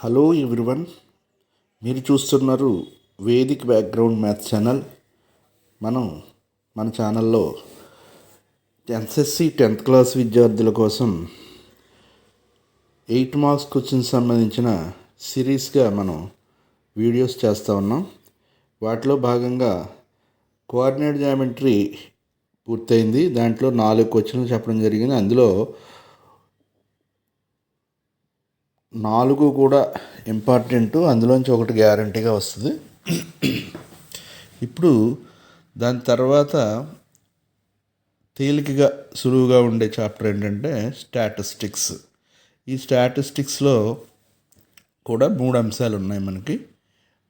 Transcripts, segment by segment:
Hello everyone, మీరు చూస్తున్నారు Vedic background maths channel. మన ఛానల్లో ఎస్ఎస్సి 10th క్లాస్ విద్యార్థుల కోసం 8 మార్క్స్ క్వశ్చన్స్ సంబంధించిన సిరీస్గా మనం వీడియోస్ చేస్తూ ఉన్నాం. వాటిలో భాగంగా కోఆర్డినేట్ జామెట్రీ పూర్తయింది. దాంట్లో 4 క్వశ్చన్లు చెప్పడం జరిగింది. అందులో 4 కూడా ఇంపార్టెంట్, అందులోంచి ఒకటి గ్యారంటీగా వస్తుంది. ఇప్పుడు దాని తర్వాత తేలికగా సులువుగా ఉండే చాప్టర్ ఏంటంటే స్టాటిస్టిక్స్. ఈ స్టాటిస్టిక్స్లో కూడా 3 అంశాలు ఉన్నాయి మనకి.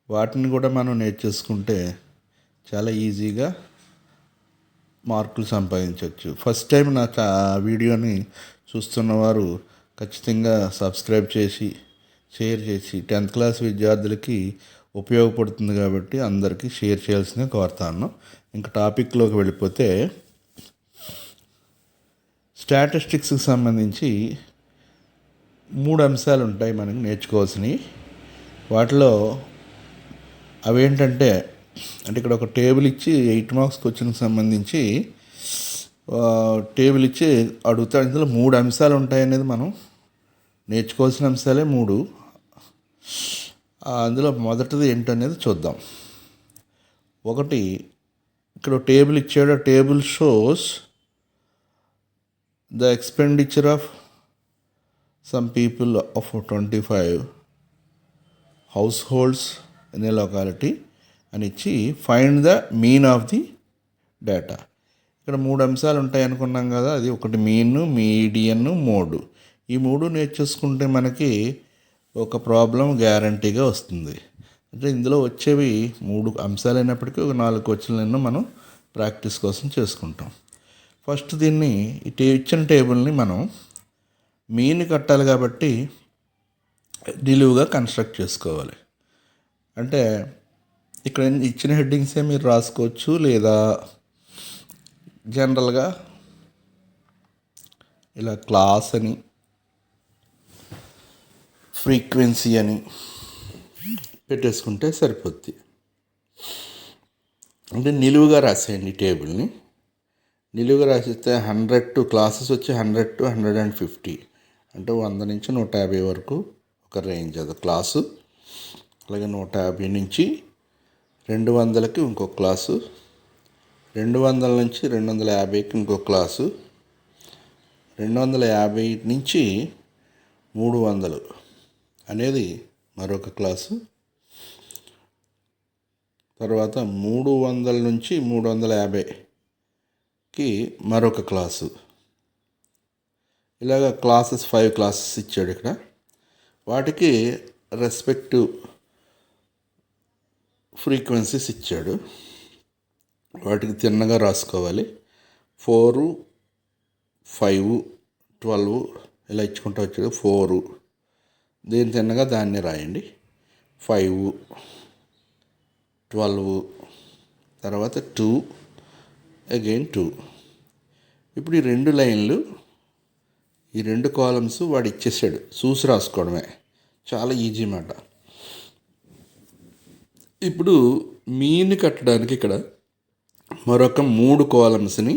వాటిని కూడా మనం నేర్చేసుకుంటే చాలా ఈజీగా మార్కులు సంపాదించవచ్చు. ఫస్ట్ టైం నా వీడియోని చూస్తున్నవారు ఖచ్చితంగా సబ్స్క్రైబ్ చేసి షేర్ చేసి 10th క్లాస్ విద్యార్థులకి ఉపయోగపడుతుంది కాబట్టి అందరికీ షేర్ చేయాల్సిందిగా కోరుతాను. ఇంకా టాపిక్లోకి వెళ్ళిపోతే స్టాటిస్టిక్స్కి సంబంధించి 3 అంశాలు ఉంటాయి మనకి నేర్చుకోవాల్సినవి. వాటిలో అవేంటంటే ఇక్కడ ఒక టేబుల్ ఇచ్చి 8 మార్క్స్ క్వశ్చన్కి సంబంధించి టేబుల్ ఇచ్చి అడుగుతాడు. ఇందులో 3 అంశాలు ఉంటాయనేది మనం నేర్చుకోవాల్సిన అంశాలే 3. అందులో మొదటిది ఏంటనేది చూద్దాం. ఒకటి, ఇక్కడ టేబుల్ ఇచ్చాడు. Table shows the expenditure of some people of 25 house holds in a locality అని ఇచ్చి find the mean of the data. ఇక్కడ 3 అంశాలు ఉంటాయి అనుకున్నాం కదా. అది ఒకటి మీన్, మీడియన్, మోడ్. ఈ 3 నేర్చేసుకుంటే మనకి ఒక ప్రాబ్లం గ్యారంటీగా వస్తుంది. అంటే ఇందులో వచ్చేవి 3 అంశాలు అయినప్పటికీ ఒక 4 క్వశ్చన్లను మనం ప్రాక్టీస్ కోసం చేసుకుంటాం. ఫస్ట్ దీన్ని ఇచ్చిన టేబుల్ని మనం మీన్ కట్టాలి కాబట్టి నిలువుగా కన్స్ట్రక్ట్ చేసుకోవాలి. అంటే ఇక్కడ ఇచ్చిన హెడ్డింగ్సే మీరు రాసుకోవచ్చు, లేదా జనరల్గా ఇలా క్లాస్ అని, ఫ్రీక్వెన్సీ అని పెట్టేసుకుంటే సరిపోద్ది. అంటే నిలువుగా రాసేయండి టేబుల్ని. నిలువుగా రాసిస్తే 100 క్లాసెస్ వచ్చి 100 to 150, అంటే 100 నుంచి 150 వరకు ఒక రేంజ్ అది క్లాసు. అలాగే 150 నుంచి 200కి ఇంకో క్లాసు, 200 నుంచి 250కి ఇంకో క్లాసు, 250 నుంచి 300 అనేది మరొక క్లాసు, తర్వాత 300 నుంచి 350కి మరొక క్లాసు. ఇలాగ 5 క్లాసెస్ ఇచ్చాడు ఇక్కడ. వాటికి రెస్పెక్టివ్ ఫ్రీక్వెన్సీస్ ఇచ్చాడు. వాటికి తిన్నగా రాసుకోవాలి. 4, 5, 12 ఇలా ఇచ్చుకుంటూ వచ్చాడు. 4 దీని తిన్నగా దాన్ని రాయండి. 5, 12, తర్వాత 2, అగైన్ 2. ఇప్పుడు ఈ 2 లైన్లు, ఈ 2 కాలమ్స్ వాడు ఇచ్చేసాడు. చూసి రాసుకోవడమే, చాలా ఈజీ మాట. ఇప్పుడు మీన్ కట్టడానికి ఇక్కడ మరొక 3 కాలమ్స్ని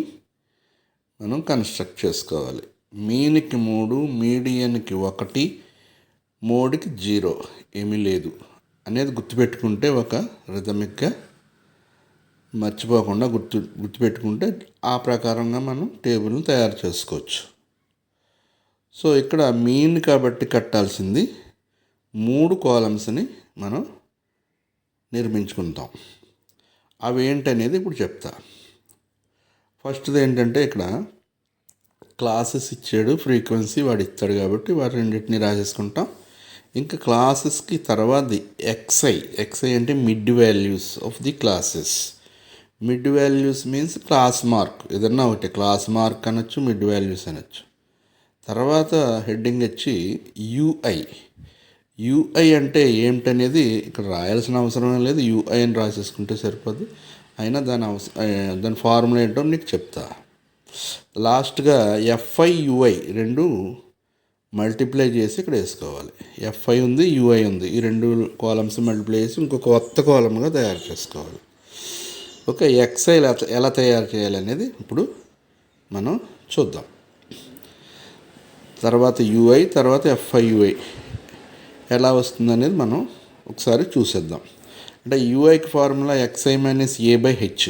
మనం కన్స్ట్రక్ట్ చేసుకోవాలి. మీన్కి 3, మీడియన్కి 1, మోడ్కి 0, ఏమీ లేదు అనేది గుర్తుపెట్టుకుంటే, ఒక రిథమిక్గా మర్చిపోకుండా గుర్తుపెట్టుకుంటే ఆ ప్రకారంగా మనం టేబుల్ని తయారు చేసుకోవచ్చు. సో ఇక్కడ మీన్ కాబట్టి కట్టాల్సింది 3 కాలమ్స్ని మనం నిర్మించుకుంటాం. అవి ఏంటనేది ఇప్పుడు చెప్తా. ఫస్ట్ది ఏంటంటే ఇక్కడ క్లాసెస్ ఇచ్చాడు, ఫ్రీక్వెన్సీ వాడు ఇస్తాడు కాబట్టి వాటి రెండింటిని రాసేసుకుంటాం. ఇంకా క్లాసెస్కి తర్వాత ఎక్స్ఐ అంటే mid values of the classes. Mid values means class mark, ఏదన్నా ఒకటి క్లాస్ మార్క్ అనొచ్చు, మిడ్ వాల్యూస్ అనొచ్చు. తర్వాత హెడ్డింగ్ వచ్చి యూఐ అంటే ఏమిటనేది ఇక్కడ రాయాల్సిన అవసరం లేదు. యూఐ అని రాసేసుకుంటే సరిపోద్ది. అయినా దాని ఫార్ములా ఏంటో నీకు చెప్తా. లాస్ట్గా ఎఫ్ఐ యూఐ 2 మల్టిప్లై చేసి ఇక్కడ వేసుకోవాలి. ఎఫ్ఐ ఉంది, యూఐ ఉంది. ఈ రెండు కాలమ్స్ మల్టిప్లై చేసి ఇంకొక కొత్త కాలమ్గా తయారు చేసుకోవాలి. ఓకే, ఎక్స్ఐ ఎలా తయారు చేయాలనేది ఇప్పుడు మనం చూద్దాం. తర్వాత యూఐ, తర్వాత ఎఫ్ఐ యూఐ ఎలా వస్తుందనేది మనం ఒకసారి చూసేద్దాం. అంటే యూఐకి ఫార్ములా ఎక్స్ఐ మైనస్ A/H.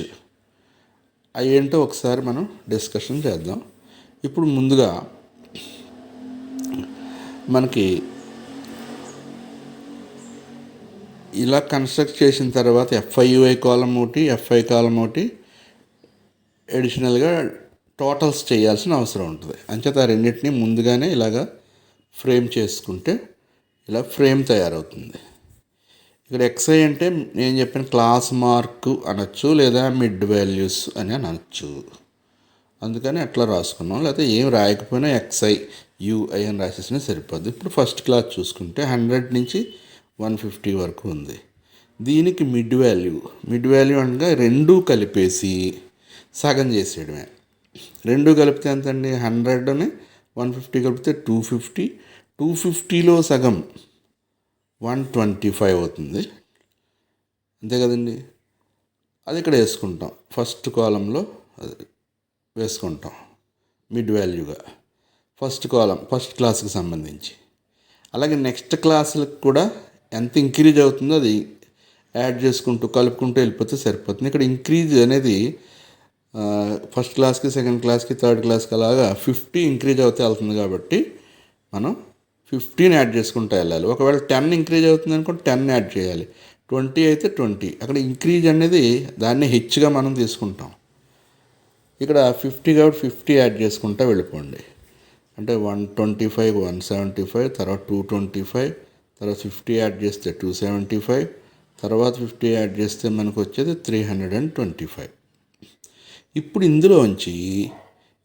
అవి ఏంటో ఒకసారి మనం డిస్కషన్ చేద్దాం. ఇప్పుడు ముందుగా మనకి ఇలా కన్స్ట్రక్ట్ చేసిన తర్వాత ఎఫ్ఐ కాలం ఒకటి, ఎఫ్ఐ కాలం ఒకటి అడిషనల్గా టోటల్స్ చేయాల్సిన అవసరం ఉంటుంది. అంచేత ఆ రెండింటినీ ముందుగానే ఇలాగా ఫ్రేమ్ చేసుకుంటే ఇలా ఫ్రేమ్ తయారవుతుంది. ఇక్కడ ఎక్స్ఐ అంటే నేను చెప్పిన క్లాస్ మార్క్ అనొచ్చు, లేదా మిడ్ వాల్యూస్ అని అనొచ్చు. అందుకని అట్లా రాసుకున్నాం. లేకపోతే ఏం రాయకపోయినా ఎక్స్ఐ యూఐ అని రాసేసినా సరిపోద్ది. ఇప్పుడు ఫస్ట్ క్లాస్ చూసుకుంటే 100 నుంచి 150 వరకు ఉంది. దీనికి మిడ్ వాల్యూ అనగా రెండూ కలిపేసి సగం చేసేయడమే. రెండు కలిపితే ఎంతండి? 100ని 150 కలిపితే 250. 250లో సగం 125 అవుతుంది. అంతే కదండి. అది ఇక్కడ వేసుకుంటాం. ఫస్ట్ కాలంలో వేసుకుంటాం మిడ్ వాల్యూగా ఫస్ట్ కాలం, ఫస్ట్ క్లాస్కి సంబంధించి. అలాగే నెక్స్ట్ క్లాసులకు కూడా ఎంత ఇంక్రీజ్ అవుతుందో అది యాడ్ చేసుకుంటూ కలుపుకుంటూ వెళ్ళిపోతే సరిపోతుంది. ఇక్కడ ఇంక్రీజ్ అనేది ఫస్ట్ క్లాస్కి, సెకండ్ క్లాస్కి, థర్డ్ క్లాస్కి అలాగా 50 ఇంక్రీజ్ అవుతే వెళ్తుంది. కాబట్టి మనం 15 యాడ్ చేసుకుంటూ వెళ్ళాలి. ఒకవేళ 10 ఇంక్రీజ్ అవుతుంది అనుకుంటే 10 యాడ్ చేయాలి. 20 అయితే 20. అక్కడ ఇంక్రీజ్ అనేది దాన్ని హెచ్గా మనం తీసుకుంటాం. ఇక్కడ 50 కాబట్టి 50 యాడ్ చేసుకుంటూ వెళ్ళిపోండి. అంటే 125, 175, తర్వాత 225, తర్వాత 50 యాడ్ చేస్తే 275, తర్వాత 50 యాడ్ చేస్తే మనకు వచ్చేది 325. ఇప్పుడు ఇందులోంచి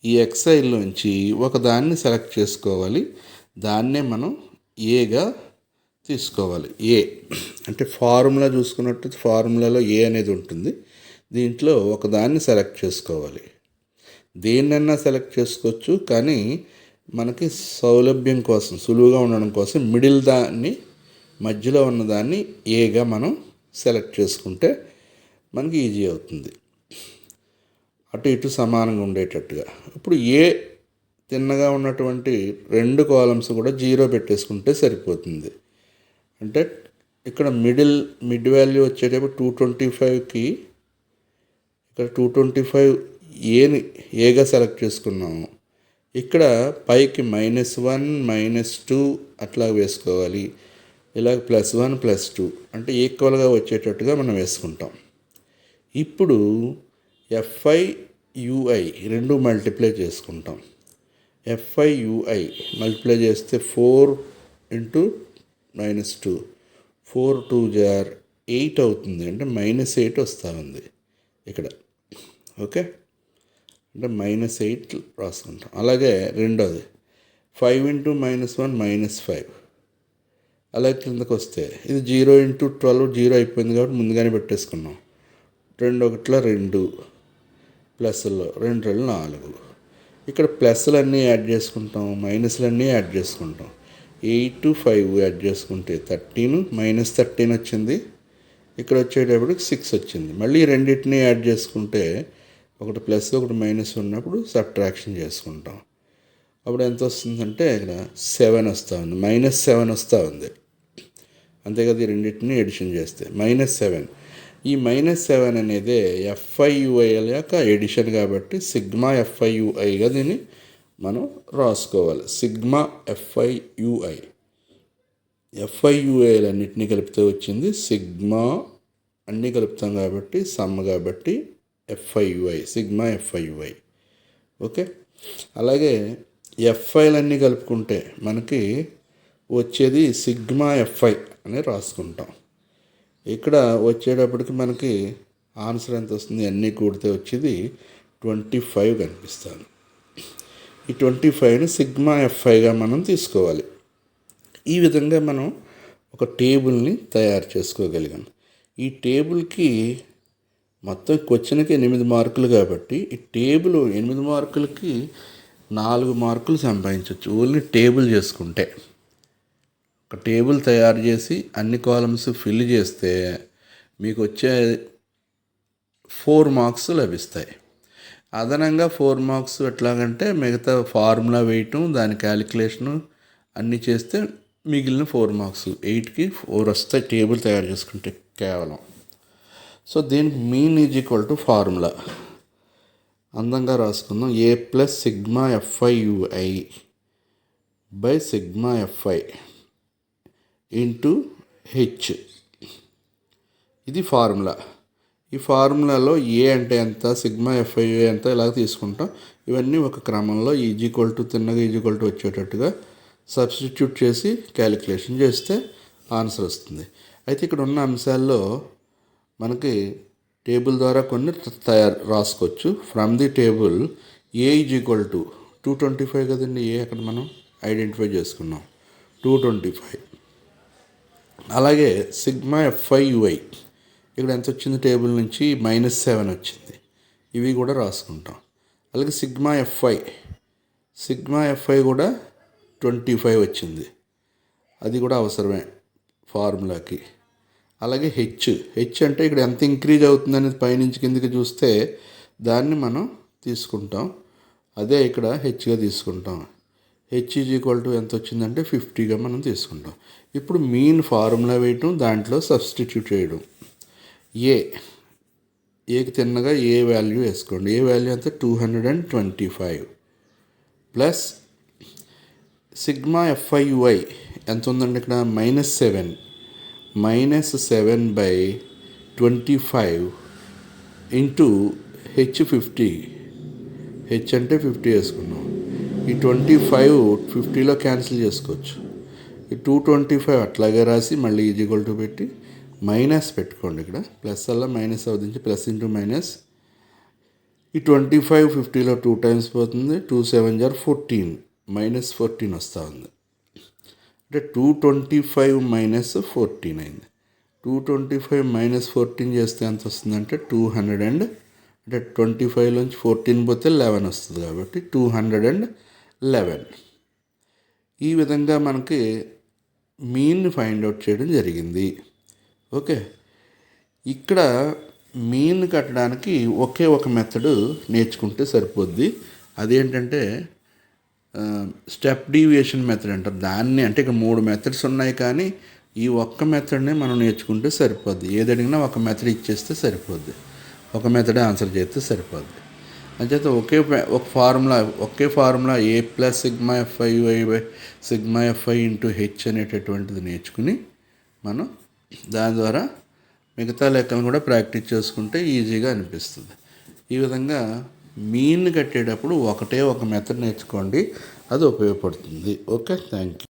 ఈ ఎక్సైల్లోంచి ఒకదాన్ని సెలెక్ట్ చేసుకోవాలి. దాన్నే మనం ఏగా తీసుకోవాలి. ఏ అంటే ఫార్ములా చూసుకున్నట్టు ఫార్ములాలో ఏ అనేది ఉంటుంది. దీంట్లో ఒకదాన్ని సెలెక్ట్ చేసుకోవాలి. దేన్నైనా సెలెక్ట్ చేసుకోవచ్చు, కానీ మనకి సౌలభ్యం కోసం, సులువుగా ఉండడం కోసం మిడిల్ దాన్ని, మధ్యలో ఉన్నదాన్ని ఏగా మనం సెలెక్ట్ చేసుకుంటే మనకి ఈజీ అవుతుంది, అటు ఇటు సమానంగా ఉండేటట్టుగా. ఇప్పుడు ఏ తిన్నగా ఉన్నటువంటి రెండు కాలమ్స్ కూడా 0 పెట్టేసుకుంటే సరిపోతుంది. అంటే ఇక్కడ మిడ్ వాల్యూ వచ్చేటప్పుడు 225కి ఇక్కడ 225 ఏగా సెలెక్ట్ చేసుకున్నాము. ఇక్కడ పైకి -1, -2 అట్లా వేసుకోవాలి. ఇలా +1, +2 అంటే ఈక్వల్గా వచ్చేటట్టుగా మనం వేసుకుంటాం. ఇప్పుడు ఎఫ్ఐ యూఐ రెండు మల్టిప్లై చేసుకుంటాం. ఎఫ్ఐ యూఐ మల్టిప్లై చేస్తే 4 × -2 4 2 = 8 అవుతుంది. అంటే -8 వస్తూ ఉంది ఇక్కడ. ఓకే, అంటే -8 రాసుకుంటాం. అలాగే రెండోది 5 × -1 -5. అలాగే కిందకు వస్తే ఇది 0 × 12 0 అయిపోయింది కాబట్టి ముందుగానే పెట్టేసుకున్నాం. 2 1 2 ప్లస్లో 2 2 4. ఇక్కడ ప్లస్లన్నీ యాడ్ చేసుకుంటాం, మైనస్లన్నీ యాడ్ చేసుకుంటాం. 8 5 యాడ్ చేసుకుంటే 13 -13 వచ్చింది. ఇక్కడ వచ్చేటప్పటికి 6 వచ్చింది. మళ్ళీ రెండింటినీ యాడ్ చేసుకుంటే ఒకటి ప్లస్ ఒకటి మైనస్ ఉన్నప్పుడు సబ్ట్రాక్షన్ చేసుకుంటాం. అప్పుడు ఎంత వస్తుందంటే ఇక్కడ 7 వస్తూ ఉంది, -7 వస్తూ ఉంది. అంతే కదా, ఈ రెండింటిని ఎడిషన్ చేస్తే -7. ఈ -7 అనేది ఎఫ్ఐయుఐ యొక్క ఎడిషన్ కాబట్టి సిగ్మా ఎఫ్ఐయుఐగా దీన్ని మనం రాసుకోవాలి. సిగ్మా ఎఫ్ఐయుఐ, ఎఫ్ఐయుఐలన్నింటినీ కలిపితే వచ్చింది సిగ్మా. అన్నీ కలుపుతాం కాబట్టి సమ్ కాబట్టి ఎఫ్ఐయుఐ, సిగ్మా ఎఫ్ఐయుఐ. ఓకే, అలాగే ఎఫ్ఐలన్నీ కలుపుకుంటే మనకి వచ్చేది సిగ్మా ఎఫ్ఐ అని రాసుకుంటాం. ఇక్కడ వచ్చేటప్పటికి మనకి ఆన్సర్ ఎంత వస్తుంది? అన్నీ కూడితే వచ్చేది 25 కనిపిస్తుంది. ఈ 25ని సిగ్మా ఎఫ్ఐగా మనం తీసుకోవాలి. ఈ విధంగా మనం ఒక టేబుల్ని తయారు చేసుకోగలిగాం. ఈ టేబుల్కి మొత్తం క్వశ్చన్కి 8 మార్కులు కాబట్టి ఈ టేబుల్ 8 మార్కులకి 4 మార్కులు సంపాదించవచ్చు ఓన్లీ టేబుల్ చేసుకుంటే. ఒక టేబుల్ తయారు చేసి అన్ని కాలమ్స్ ఫిల్ చేస్తే మీకు వచ్చే 4 మార్క్స్ లభిస్తాయి. అదనంగా 4 మార్క్స్ ఎట్లాగంటే మిగతా ఫార్ములా వేయటం దాని క్యాలిక్యులేషను అన్నీ చేస్తే మిగిలిన 4 మార్క్స్ 8కి 4 వస్తాయి టేబుల్ తయారు చేసుకుంటే కేవలం. సో దీనికి mean is equal to formula అందంగా రాసుకుందాం. A plus sigma FI UI by sigma FI into H. ఇది ఫార్ములా. ఈ ఫార్ములాలో ఏ అంటే ఎంత, సిగ్మా ఎఫ్ఐ ఎంత ఇలా తీసుకుంటాం. ఇవన్నీ ఒక క్రమంలో ఈక్వల్ టు తిన్నగా ఈక్వల్ టు వచ్చేటట్టుగా సబ్స్టిట్యూట్ చేసి క్యాలిక్యులేషన్ చేస్తే ఆన్సర్ వస్తుంది. అయితే ఇక్కడ ఉన్న అంశాల్లో మనకి టేబుల్ ద్వారా కొన్ని రాసుకోవచ్చు. From the table A equal to 225 కదండి. ఏ అక్కడ మనం ఐడెంటిఫై చేసుకున్నాం 225. అలాగే సిగ్మా ఎఫ్ఐ యుఐ ఇక్కడ ఎంత వచ్చింది టేబుల్ నుంచి -7 వచ్చింది. ఇవి కూడా రాసుకుంటాం. అలాగే సిగ్మా ఎఫ్ఐ కూడా 25 వచ్చింది. అది కూడా అవసరమే ఫార్ములాకి. అలాగే హెచ్ అంటే ఇక్కడ ఎంత ఇంక్రీజ్ అవుతుంది అనేది పైనుంచి కిందకి చూస్తే దాన్ని మనం తీసుకుంటాం. అదే ఇక్కడ హెచ్గా తీసుకుంటాం. హెచ్ ఈజ్ ఈక్వల్ టు ఎంత వచ్చిందంటే 50గా మనం తీసుకుంటాం. ఇప్పుడు మీన్ ఫార్ములా వేయటం, దాంట్లో సబ్స్టిట్యూట్ చేయడం. ఏకి తిన్నగా ఏ వాల్యూ వేసుకోండి. ఏ వాల్యూ అంతా 225 ప్లస్ సిగ్మా ఎఫ్ఐ యుఐ ఎంత ఉందండి ఇక్కడ -7 బై 25 ఇంటూ హెచ్ 50. హెచ్ అంటే 50 వేసుకున్నాం. ఈ 25 50లో క్యాన్సిల్ చేసుకోవచ్చు. ఈ 225 అట్లాగే రాసి మళ్ళీ ఈక్వల్ టు పెట్టి మైనస్ పెట్టుకోండి. ఇక్కడ ప్లస్ అలా మైనస్ అవుతుంది. Plus into minus. ఈ 25 50లో 2 టైమ్స్ పోతుంది. 2 7 = 14 -14 వస్తూ ఉంది. అంటే 225 - 14 అయింది. 225 - 14 చేస్తే ఎంత వస్తుందంటే 200 అంటే 25లోంచి 14 పోతే 11 వస్తుంది. కాబట్టి 211. ఈ విధంగా మనకి మీన్ ఫైండ్ అవుట్ చేయడం జరిగింది. ఓకే, ఇక్కడ మీన్ కట్టడానికి ఒకే ఒక మెథడ్ నేర్చుకుంటే సరిపోద్ది. అదేంటంటే స్టెప్ డీవియేషన్ మెథడ్ అంటారు దాన్ని. అంటే ఇక్కడ 3 మెథడ్స్ ఉన్నాయి, కానీ ఈ ఒక్క మెథడ్నే మనం నేర్చుకుంటే సరిపోద్ది. ఏది అడిగినా ఒక మెథడ్ ఇచ్చేస్తే సరిపోద్ది, ఒక మెథడే ఆన్సర్ చేస్తే సరిపోద్ది. అంచేత ఒకే formula A plus sigma FI UI by sigma FI into H అనేటటువంటిది నేర్చుకుని మనం దాని ద్వారా మిగతా లెక్కలను కూడా ప్రాక్టీస్ చేసుకుంటే ఈజీగా అనిపిస్తుంది. ఈ విధంగా మీన్ కట్టేటప్పుడు ఒకటే ఒక మెథడ్ నేర్చుకోండి, అది ఉపయోగపడుతుంది. Okay, thank you.